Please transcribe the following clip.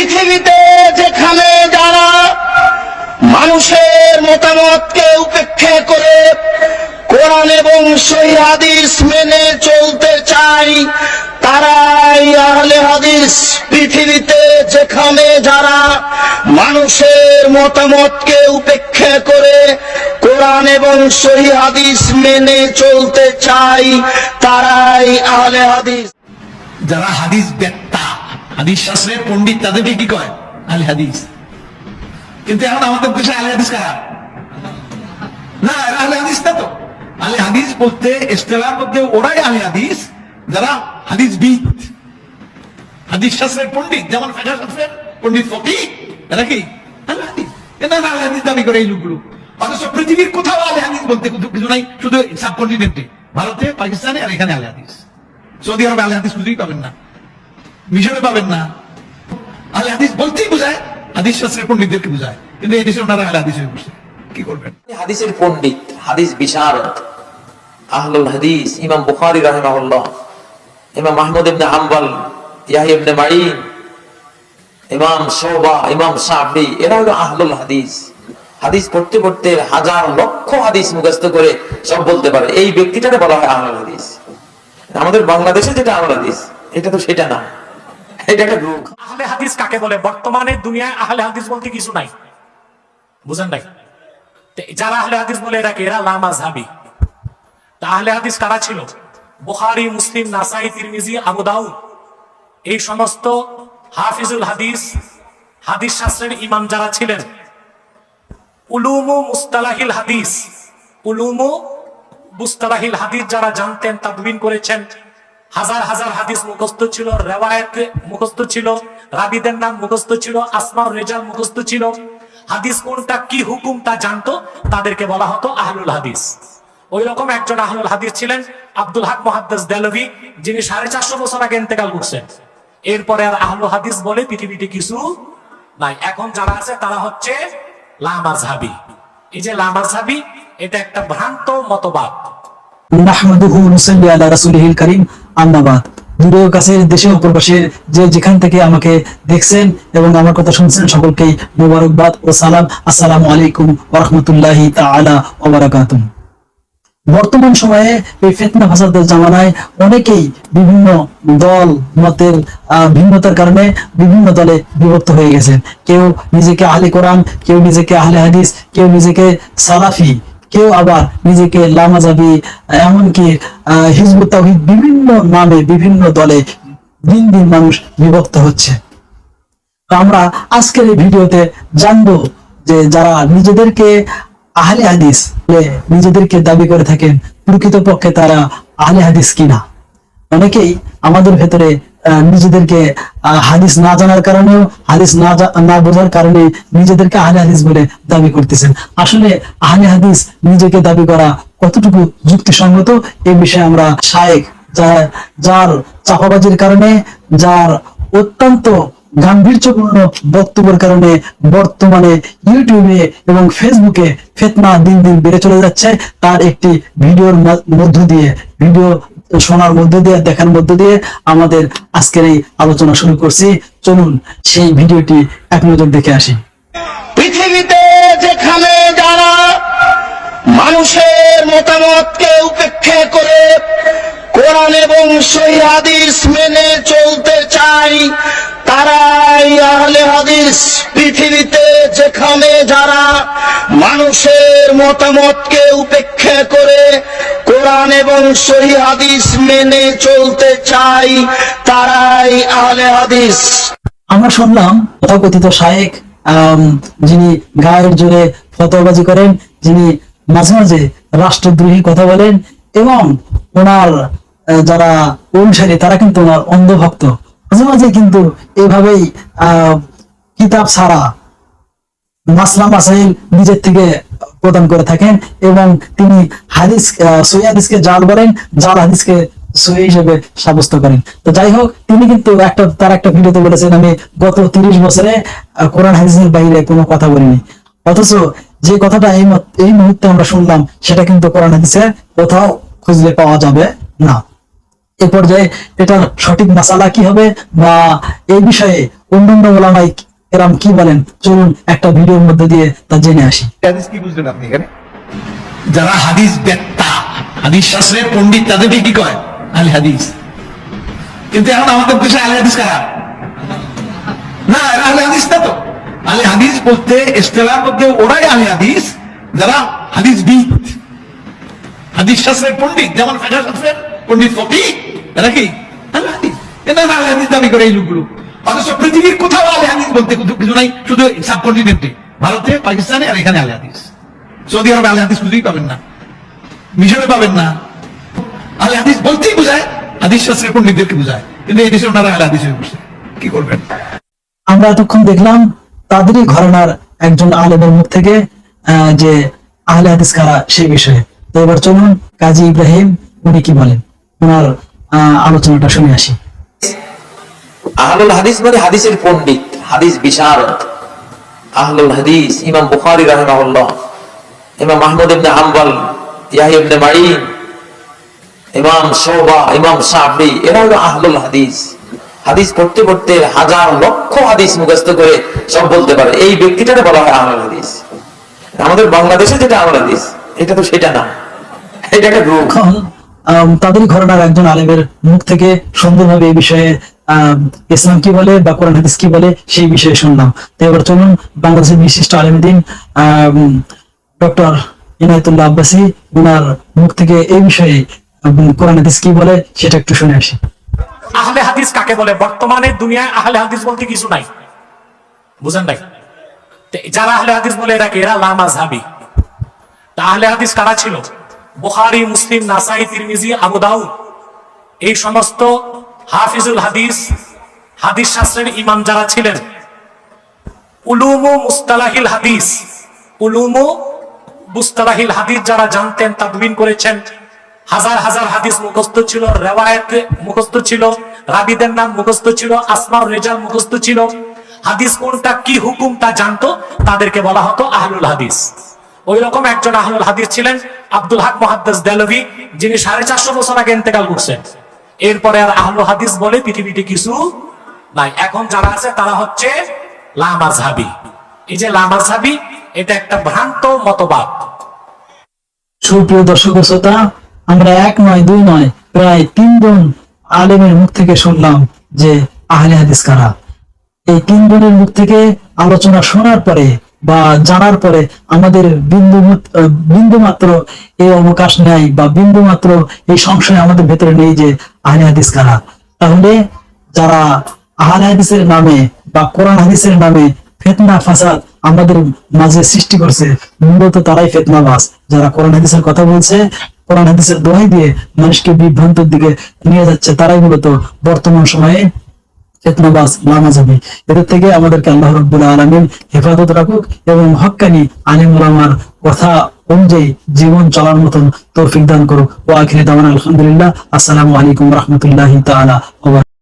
পৃথিবীতে যেখানে যারা মানুষের মতামতকে উপেক্ষা করে কোরআন এবং সহিহ হাদিস মেনে চলতে চায় তারাই আহলে হাদিস। পৃথিবীতে যেখানে যারা মানুষের মতামতকে উপেক্ষা করে কোরআন এবং সহিহ হাদিস মেনে চলতে চায় তারাই আহলে হাদিস। যারা হাদিস বেত্তা, হাদিস শাস্ত্রের পণ্ডিত, তাদেরকে কি কয়? আহলে হাদিস। কিন্তু এখন আমাদের দেশে আহলে হাদিস কারা? না, আহলে হাদিস না তো। আহলে হাদিস বলতে ইসলামের মধ্যে ওরাই আহলে হাদিস যারা হাদিসবিদ, হাদিস শাস্ত্রের পণ্ডিত, যেমন ফিকহ শাস্ত্রের পণ্ডিত ফকিহ, এরা কি আহলে হাদিস? এরা আহলে হাদিস দাবি করে এই লোকগুলো। অথচ পৃথিবীর কোথাও আহলে হাদিস বলতে কিছু নাই, শুধু সাবকন্টিনেন্টে, ভারতে, পাকিস্তানে, আর এখানে আহলে হাদিস। সৌদি আরবে আহলে হাদিস খুঁজেই পাবেন না, মিশরে পাবেন না। আহলে হাদিস বলতেই বোঝায় হাদিস শাস্ত্রের পণ্ডিতদেরকে বোঝায়, কিন্তু এই দেশে ওনারা আহলে হাদিস হয়ে বসে। কি করবেন? হাদিসের পণ্ডিত, হাদিস বিশারদ, আহলুল হাদিস, ইমাম বুখারী রাহিমাহুল্লাহ, ইমাম আহমদ ইবনে হাম্বল, ইয়াহইয়া ইবনে মাঈন, ইমাম শুবা, ইমাম শাফি, এরা হলো আহলুল হাদিস। হাদিস পড়তে পড়তে হাজার লক্ষ হাদিস মুখস্থ করে সব বলতে পারে, এই ব্যক্তিটাকে বলা হয় আহলুল হাদিস। আমাদের বাংলাদেশে যেটা আহলুল হাদিস, এটা তো সেটা না, এটা একটা রোগ। আহলে হাদিস কাকে বলে? বর্তমানে দুনিয়ায় আহলে হাদিস বলতে কিছু নাই, বুঝেন নাই? যারা আহলে হাদিস বলে এরা এরা লামাযহাবী। আহলে হাদিস কারা ছিল? বুখারী, মুসলিম, নাসাই, তিরমিজি, আবু দাউদ, এই সমস্ত হাফিজুল হাদিস, হাদিস শাস্ত্রের ইমাম যারা ছিলেন, উলুমু মুস্তালাহিল হাদিস, উলুমু মুস্তালাহিল হাদিস যারা জানতেন, তাদবিন করেছেন, হাজার হাজার হাদিস মুখস্থ ছিল, রিওয়ায়াত মুখস্থ ছিল, রাবীদের নাম মুখস্থ ছিল, আসমাউর রিজাল মুখস্থ ছিল, হাদিস কোনটা কি হুকুম তা জানতো, তাদেরকে বলা হতো আহলুল হাদিস। ওই রকম একজন আহলুল হাদিস ছিলেন আব্দুল হক মুহাদ্দিস দেলভি, যিনি 450 বছর আগে ইন্তেকাল করছেন। এরপরে আর আহলুল হাদিস বলে পৃথিবীতে কিছু নাই। এখন যারা আছে তারা হচ্ছে লামাযহাবী। এই যে লামাযহাবী, এটা একটা ভ্রান্ত মতবাদ। নাহমাদুহু ওয়া নুসাল্লি আলা রাসূলিহিল কারীম, আম্মা বাদ। দূরে ও কাছে, দেশে ও প্রবাসে যে যেখান থেকে আমাকে দেখছেন এবং আমার কথা শুনছেন, সকলকেই মোবারকবাদ ও সালাম। আসসালামু আলাইকুম ওয়া রাহমাতুল্লাহি তাআলা ওয়া বারাকাতুহু। বর্তমান সময়ে এই ফিতনা ফাসাদের জামানায় অনেকেই বিভিন্ন দল মতের ভিন্নতার কারণে বিভিন্ন দলে বিভক্ত হয়ে গেছেন। কেউ নিজেকে আহলে কোরআন, কেউ নিজেকে আহলে হাদিস, কেউ নিজেকে সালাফি, কেউ আবার নিজেকে লামাযহাবী, এমনকি হিজবুত তাওহীদ, বিভিন্ন নামে বিভিন্ন দলে দিন দিন মানুষ বিভক্ত হচ্ছে। আমরা আজকের এই ভিডিওতে জানবো যে যারা নিজেদেরকে আহলে হাদিস নিজেদেরকে দাবি করে থাকেন, প্রকৃতপক্ষে তারা আহলে হাদিস কিনা। অনেকেই আমাদের ভেতরে নিজেদেরকে হাদিস না জানার কারণেও, হাদিস না বোঝার কারণে নিজেদেরকে আহলে হাদিস বলে দাবি করতেছেন। আসলে আহলে হাদিস নিজেকে দাবি করা কতটুকু যুক্তিসঙ্গত, এই বিষয়ে আমরা শায়েখ, যার চাপাবাজির কারণে, যার অত্যন্ত গাম্ভীর্যপূর্ণ বক্তব্যের কারণে বর্তমানে ইউটিউবে এবং ফেসবুকে ফিতনা দিন দিন বেড়ে চলে যাচ্ছে, তার একটি ভিডিওর মধ্য দিয়ে, ভিডিও শোনার মধ্য দিয়ে, দেখার মধ্য দিয়ে আমাদের আজকের এই আলোচনা শুরু করছি। চলুন সেই ভিডিওটি এক নজর দেখে আসি। পৃথিবীতে যেখানে যারা মানুষের মতামতকে উপেক্ষা করে কোরআন এবং সহিহ হাদিস মেনে চলতে চায় তারাই আহলে হাদিস। পৃথিবীতে যেখানে যারা মানুষের মতামতকে উপেক্ষা করে কোরআন এবং সহিহ হাদিস মেনে চলতে চায় তারাই আহলে হাদিস। আমরা শুনলাম তথাকথিত শায়েখ, যিনি গায়ের জোরে ফতোয়াবাজি করেন, যিনি মাঝে মাঝে রাষ্ট্রদ্রোহী কথা বলেন, এবং ওনার যারা অনুসারী তারা কিন্তু ওনার অন্ধভক্ত। মাঝে মাঝে কিন্তু এইভাবেই কিতাব ছাড়া মাসলা মাসাইল নিজের থেকে প্রদান করে থাকেন, এবং তিনি হাদিস, সহিহ হাদিসকে জাল বলেন, জাল হাদিসকে সহিহ হিসেবে সাব্যস্ত করেন। তো যাই হোক, তিনি কিন্তু তার একটা ভিডিওতে বলেছেন, আমি গত 30 বছরে কোরআন হাদিসের বাইরে কোনো কথা বলিনি। অথচ যে কথাটা এই মুহূর্তে আমরা শুনলাম, সেটা কিন্তু কোরআন হাদিসে কোথাও খুঁজলে পাওয়া যাবে না। এ পর্যায়ে এটার সঠিক মাসালা কি হবে বা এই বিষয়ে অন্যান্য ওলামাই কেরাম কি বলেন, চলুন একটা ভিডিওর মধ্যে দিয়ে তা জেনে আসি। হাদিস কি বুঝলেন আপনি এখানে? যারা হাদিস বেত্তা, হাদিস শাস্ত্রের পণ্ডিত, তাদেরকে কি কয়? আহলে হাদিস। কিন্তু এখন আমাদের দেশে আহলে হাদিস কারা? না, এরা আহলে হাদিস না তো। আহলে হাদিস বলতে ইসলামের মধ্যে ওরাই আহলে হাদিস যারা হাদিসবিদ, হাদিস শাস্ত্রের পণ্ডিত, যেমন ফিকহ শাস্ত্রের পণ্ডিত ফকিহ, এরা কি আহলে হাদিস? এরা আহলে হাদিস দাবি করে এই লোকগুলো। অথচ পৃথিবীর কোথাও আহলে হাদিস বলতে কিছু নাই, শুধু সাবকন্টিনেন্টে, ভারতে, পাকিস্তানে, আর এখানে আহলে হাদিস। সৌদি আরবে আহলে হাদিস খুঁজেই পাবেন না, মিশরে পাবেন না। আহলে হাদিস বলতেই বোঝায় হাদিস শাস্ত্রের পণ্ডিতদেরকে বোঝায়, কিন্তু এই দেশে ওনারা আহলে হাদিস হয়ে বসে। কি করবেন? আমরা এতক্ষণ দেখলাম তাদেরই ঘরানার একজন আলেমের মুখ থেকে যে আহলে হাদিস কারা সেই বিষয়ে। তো এবার চলুন কাজী ইব্রাহিম উনি কি বলেন, ওনার আলোচনাটা শুনে আসি। আহলুল হাদিস মানে হাদিসের পণ্ডিত, হাদিস বিশারদ। আহলুল হাদিস ইমাম বুখারী রাহিমাহুল্লাহ, ইমাম আহমদ ইবনে হাম্বল, ইয়াহইয়া ইবনে মাঈন, ইমাম শুবা, ইমাম শাফি, এরা হলো আহলুল হাদিস। হাদিস পড়তে পড়তে হাজার লক্ষ হাদিস মুখস্থ করে সব বলতে পারে, এই ব্যক্তিটাকে বলা হয় আহলুল হাদিস। আমাদের বাংলাদেশে যেটা আহলুল হাদিস, এটা তো সেটা না, এটা একটা গ্রুপ। এখন তাদেরই ঘরানার একজন আলেমের মুখ থেকে সুন্দরভাবে এই বিষয়ে ইসলাম কি বলে বা কোরআন হাদিস কি বলে সেই বিষয়ে শুনলাম। তো এবার চলুন বাংলাদেশের বিশিষ্ট আলেমদ্বীন ডক্টর ইনায়েতুল্লাহ আব্বাসী, ওনার মুখ থেকে এই বিষয়ে কোরআন হাদিস কি বলে সেটা একটু শুনে আসি। আহলে হাদিস কাকে বলে? বর্তমানে দুনিয়ায় আহলে হাদিস বলতে কিছু নাই, বুঝেন নাই? যারা আহলে হাদিস বলে এটাকে, এরা লামাযহাবী। তা আহলে হাদিস কারা ছিল? বুখারী, মুসলিম, নাসাই, তিরমিজি, আবু দাউদ, এই সমস্ত হাফিজুল হাদিস, হাদিস শাস্ত্রের ইমাম যারা ছিলেন, উলুমু মুস্তালাহিল হাদিস, উলুমু মুস্তালাহিল হাদিস যারা জানতেন, তাদবিন করেছেন, হাজার হাজার হাদিস মুখস্থ ছিল, রিওয়ায়াত মুখস্থ ছিল, রাবীদের নাম মুখস্থ ছিল, আসমাউর রিজাল মুখস্থ ছিল, হাদিস কোনটা কি হুকুম তা জানতো, তাদেরকে বলা হতো আহলুল হাদিস। ওই রকম একজন আহলুল হাদিস ছিলেন আব্দুল হক মুহাদ্দিস দেলভি, যিনি 450 বছর আগে ইন্তেকাল করছেন। এরপরে আর আহলুল হাদিস বলে পৃথিবীতে কিছু নাই। এখন যারা আছে তারা হচ্ছে লামাযহাবী। এই যে লামাযহাবী, এটা একটা ভ্রান্ত মতবাদ। সুপ্রিয় দর্শক ও শ্রোতা, আমরা এক নয় দুই নয় প্রায় 3 জন আলেমের মুখ থেকে শুনলাম যে আহলে হাদিস কারা। এই 3 জনের মুখ থেকে আলোচনা শোনার পরে বা জানার পরে আমাদের বিন্দু মাত্র এই অবকাশ নেই বা বিন্দু মাত্র এই সংশয় আমাদের ভেতরে নেই যে আহলে হাদিস কারা। তাহলে যারা আহলে হাদিসের নামে বা কোরআন হাদিসের নামে ফিতনা ফাসাদ আমাদের মাঝে সৃষ্টি করছে, মূলত তারাই ফিতনাবাজ। যারা কোরআন হাদিসের কথা বলছে, কোরআন হাদিসের দোহাই দিয়ে মানুষকে বিভ্রান্তের দিকে নিয়ে যাচ্ছে, তারাই মূলত বর্তমান সময়ে ফিতনাবাজ, লামাযহাবী। এদের থেকে আমাদেরকে আল্লাহ রাব্বুল আলামিন হেফাজত রাখুক এবং হক্কানি আলিম উলামার কথা অনুযায়ী জীবন চলার মতন তৌফিক দান করুক। ওয়া আখিরু দাওয়ানা আলহামদুলিল্লাহ। আসসালামু আলাইকুম ওয়া রাহমাতুল্লাহি তাআলা ওয়া